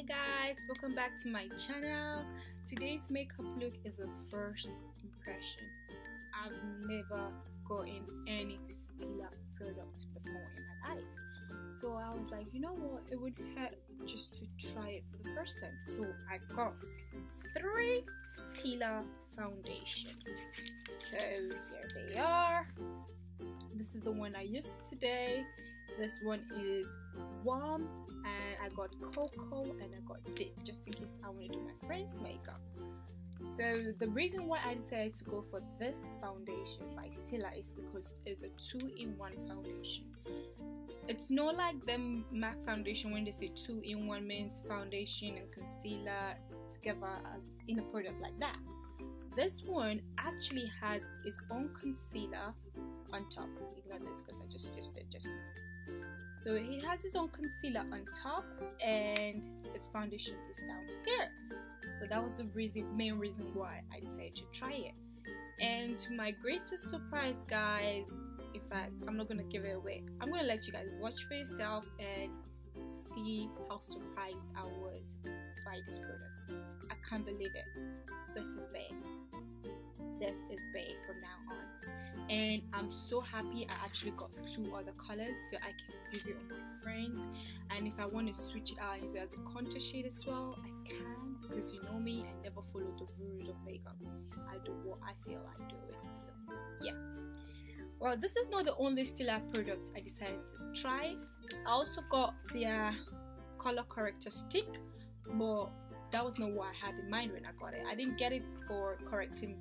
Hi guys, welcome back to my channel. Today's makeup look is a first impression. I've never gotten any Stila product before in my life, so I was like, you know what, it would hurt just to try it for the first time. So I got 3 Stila foundation. So here they are. This is the one I used today. This one is warm, and I got cocoa and I got dip just in case I want to do my friend's makeup. So the reason why I decided to go for this foundation by Stila is because it's a 2-in-1 foundation. It's not like them MAC foundation when they say 2-in-1 means foundation and concealer together in a product like that. This one actually has its own concealer on top. Ignore this because I just did just now. So it has its own concealer on top and its foundation is down here. So that was the main reason why I decided to try it. And to my greatest surprise, guys, in fact, I'm not gonna give it away. I'm gonna let you guys watch for yourself and see how surprised I was by this product. I can't believe it. This is bae. This is bae from now on. And I'm so happy I actually got 2 other colors so I can use it on my friends, and if I want to switch it out and use it as a contour shade as well, I can, because you know me, I never follow the rules of makeup. I do what I feel like doing. So yeah, well, this is not the only Stila product I decided to try. I also got their color corrector stick, but that was not what I had in mind when I got it. I didn't get it for correcting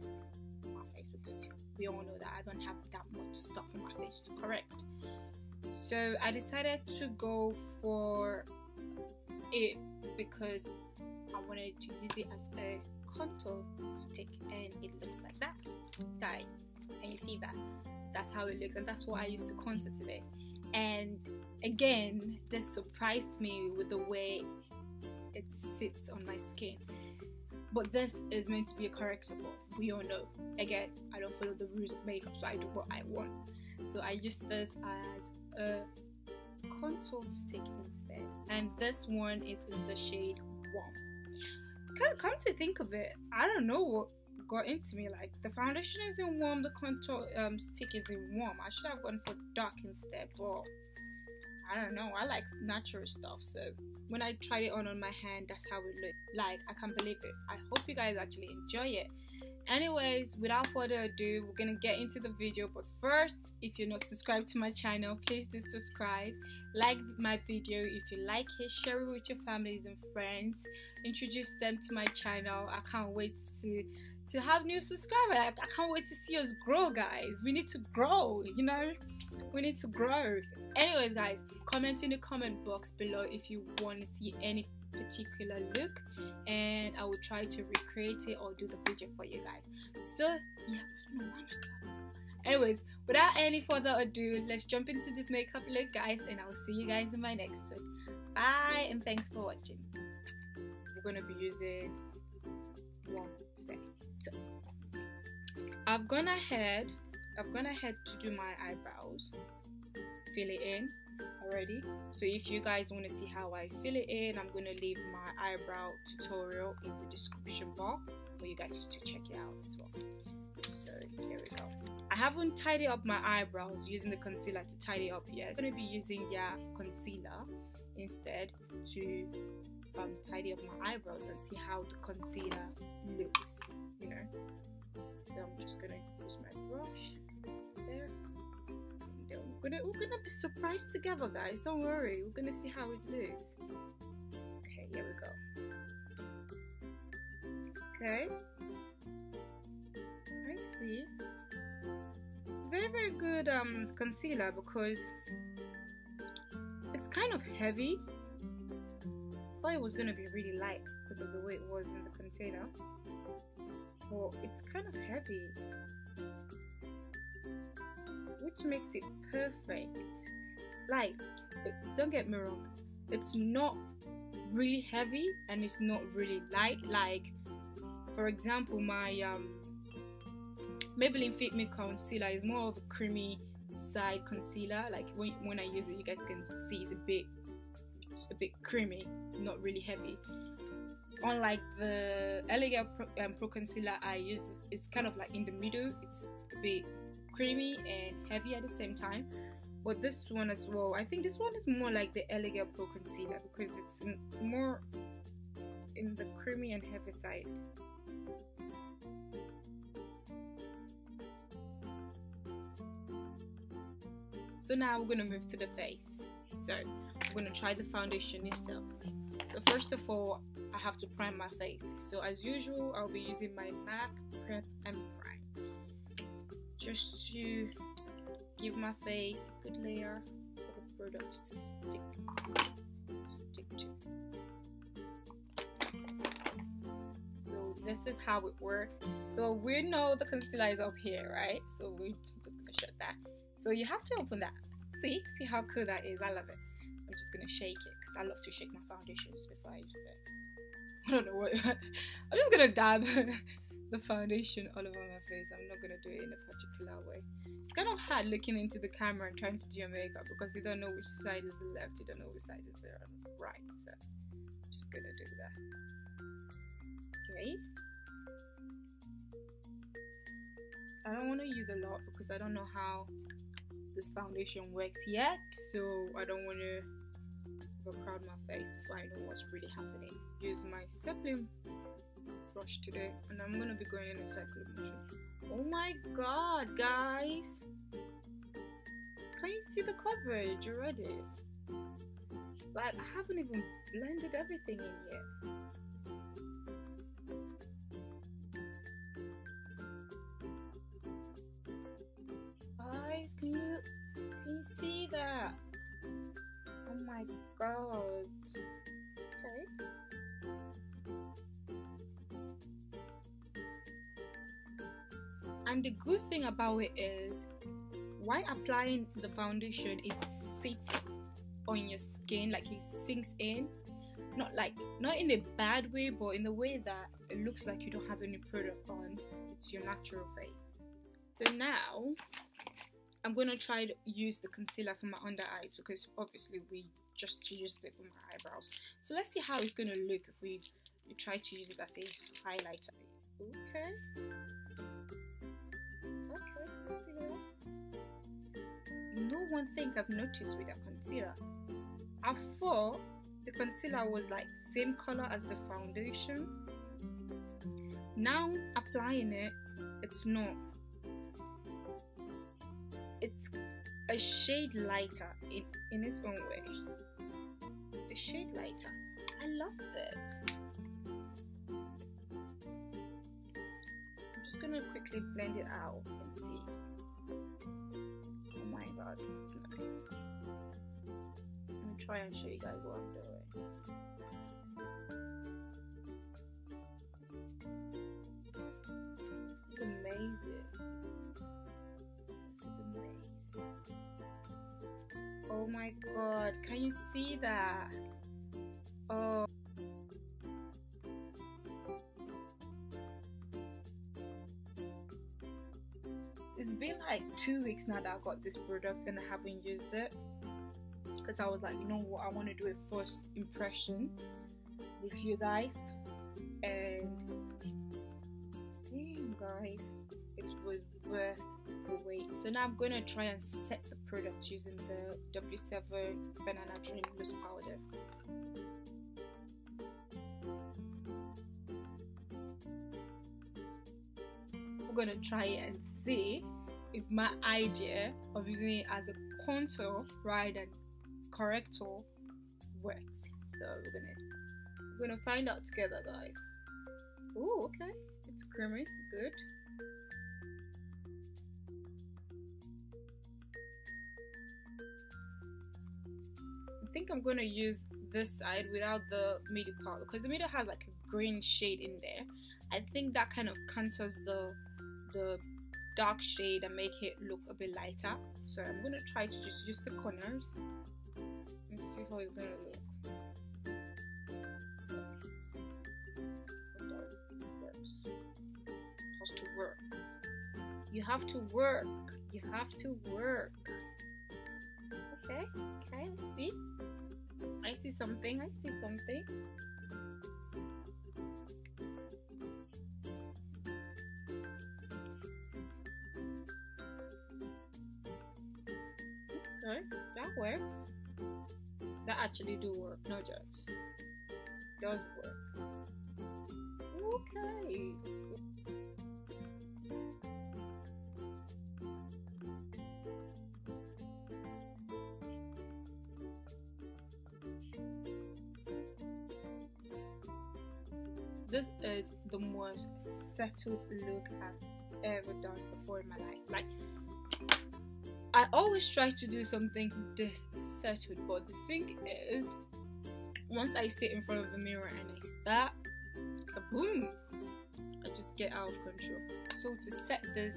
my face because we all know that I don't have that much stuff on my face to correct. So I decided to go for it because I wanted to use it as a contour stick, and it looks like that, guys. Can you see that? That's how it looks, and that's what I used to contour today. And again, this surprised me with the way it sits on my skin. But this is meant to be a correctable. We all know. Again, I don't follow the rules of makeup, so I do what I want. So I use this as a contour stick instead. And this one is in the shade Warm. Kind of come to think of it, I don't know what got into me. Like, the foundation is in Warm, the contour stick is in Warm. I should have gone for dark instead, but I don't know. I like natural stuff, so when I tried it on my hand, that's how it looked. Like, I can't believe it. I hope you guys actually enjoy it. Anyways, without further ado, we're gonna get into the video. But first, if you're not subscribed to my channel, please do subscribe. Like my video if you like it. Share it with your families and friends. Introduce them to my channel. I can't wait to have new subscribers. I can't wait to see us grow, guys. We need to grow, you know. We need to grow. Anyways, guys, comment in the comment box below if you want to see any particular look, and I will try to recreate it or do the video for you guys. So yeah, I don't know why anyways, without any further ado, let's jump into this makeup look, guys, and I'll see you guys in my next one. Bye, and thanks for watching. We're gonna be using one today. So I've gone ahead to do my eyebrows, fill it in already. So if you guys want to see how I fill it in, I'm going to leave my eyebrow tutorial in the description bar for you guys to check it out as well. So here we go. I haven't tidied up my eyebrows using the concealer to tidy up yet. I'm going to be using their concealer instead to tidy up my eyebrows and see how the concealer looks, you know. So I'm just going to use my brush there. We're gonna be surprised together, guys. Don't worry. We're gonna see how it looks. Okay, here we go. Okay. I see. Very good concealer, because it's kind of heavy. I thought it was gonna be really light because of the way it was in the container. But it's kind of heavy, which makes it perfect. Like, don't get me wrong, it's not really heavy and it's not really light. Like, for example, my Maybelline Fit Me concealer is more of a creamy side concealer. Like, when I use it, you guys can see it's a bit it's a bit creamy, not really heavy. Unlike the Elegant Pro Concealer I use, it's kind of like in the middle. It's a bit creamy and heavy at the same time. But this one as well, I think this one is more like the Elegant Pro Concealer because it's more in the creamy and heavy side. So now we're gonna move to the face. So I'm gonna try the foundation itself. So first of all, I have to prime my face. So as usual, I'll be using my MAC Prep and Prime just to give my face a good layer for the product to stick to. So this is how it works. So we know the concealer is up here, right? So we're just gonna shut that. So you have to open that. See how cool that is. I love it. I'm just gonna shake it because I love to shake my foundations before I use it. I don't know what. I'm just gonna dab the foundation all over my face. I'm not gonna do it in a particular way. It's kind of hard looking into the camera and trying to do your makeup because you don't know which side is the left, you don't know which side is the right. So I'm just gonna do that. Okay. I don't want to use a lot because I don't know how this foundation works yet, so I don't want to overcrowd my face before I know what's really happening. Use my stapling brush today, and I'm gonna be going in a circle of motion. Oh my god, guys! Can you see the coverage already? Like, I haven't even blended everything in yet. Guys, can you see that? Oh my god. Okay. And the good thing about it is, while applying the foundation, it sits on your skin, like it sinks in. Not in a bad way, but in the way that it looks like you don't have any product on. It's your natural face. So now I'm gonna try to use the concealer for my under eyes because obviously we just used it for my eyebrows. So let's see how it's gonna look if we try to use it as a highlighter. Okay. Let's see that. You know, one thing I've noticed with that concealer, I thought the concealer was like same color as the foundation. Now applying it, it's not. It's a shade lighter in its own way. It's a shade lighter. I love this. I'm just gonna quickly blend it out and see. Oh my god, this is nice. Let me try and show you guys what I'm doing. This is amazing. Oh my god, can you see that? Oh. It's been like 2 weeks now that I got this product and I haven't used it. Because I was like, you know what, I want to do a first impression with you guys. And damn guys, it was worth the wait. So now I'm going to try and set the product using the W7 Banana Dream Loose Powder. We're going to try it and see if my idea of using it as a contour rather than corrector works. So we're gonna find out together, guys. Oh, okay, it's creamy, good. I think I'm gonna use this side without the middle part because the middle has like a green shade in there. I think that kind of contours the dark shade and make it look a bit lighter. So I'm gonna try to just use the corners and see how it's gonna look. Has to work. You have to work. You have to work. Okay, let's see. I see something. I see something. Okay, that works. That actually do work. No jokes. Does work. Okay. This is the most settled look I've ever done before in my life. Like, I always try to do something this settled, but the thing is, once I sit in front of the mirror and I start, boom, I just get out of control. So to set this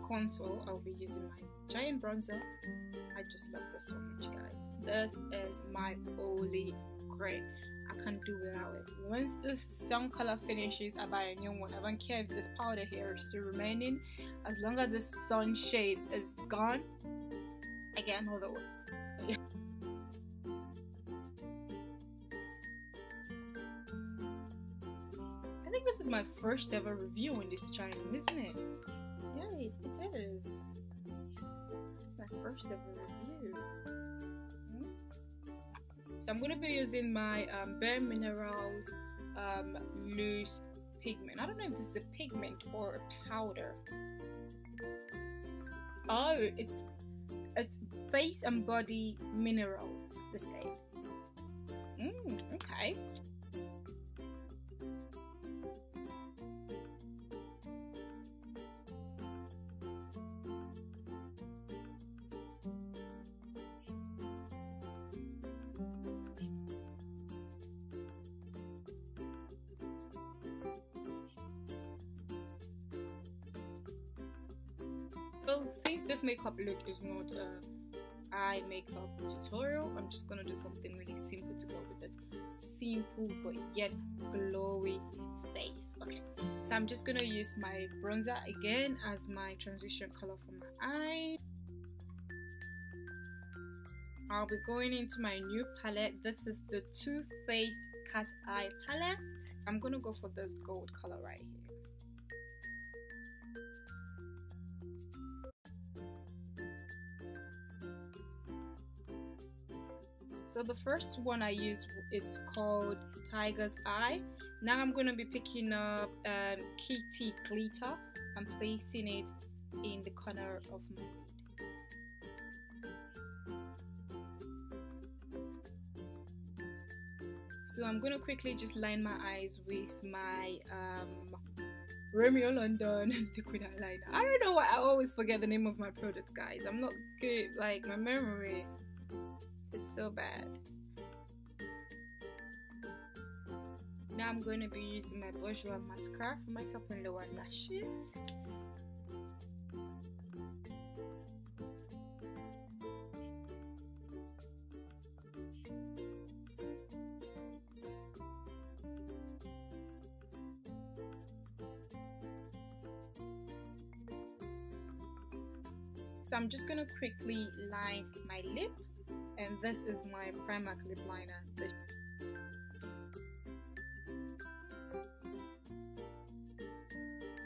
contour, I'll be using my giant bronzer. I just love this so much, guys. This is my holy grail. I can't do without it. Once this sun color finishes, I buy a new one. I don't care if this powder here is still remaining. As long as the sunshade is gone, I get another one. So, yeah. I think this is my first ever review on this channel, isn't it? Yeah, it is. It's my first ever review. So I'm going to be using my Bare Minerals loose pigment. I don't know if this is a pigment or a powder. Oh, it's face and body minerals, the same. Okay. So since this makeup look is not a eye makeup tutorial, I'm just gonna do something really simple to go with this simple but yet glowy face. Okay, so I'm just gonna use my bronzer again as my transition color for my eye. I'll be going into my new palette. This is the Too Faced Cat Eye palette. I'm gonna go for this gold color right here. So the first one I used, it's called Tiger's Eye. Now I'm going to be picking up Kitty Glitter and placing it in the corner of my lid. So I'm going to quickly just line my eyes with my Romeo London liquid eyeliner. I don't know why I always forget the name of my product, guys. I'm not good, like my memory. It's so bad. Now I'm going to be using my Bourjois mascara for my top and lower lashes. So I'm just going to quickly line my lip. And this is my Primark lip liner.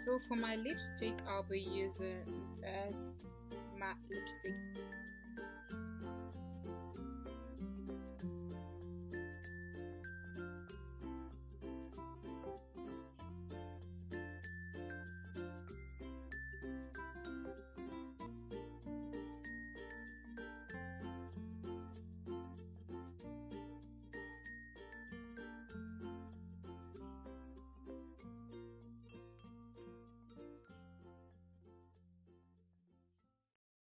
So for my lipstick, I'll be using this matte lipstick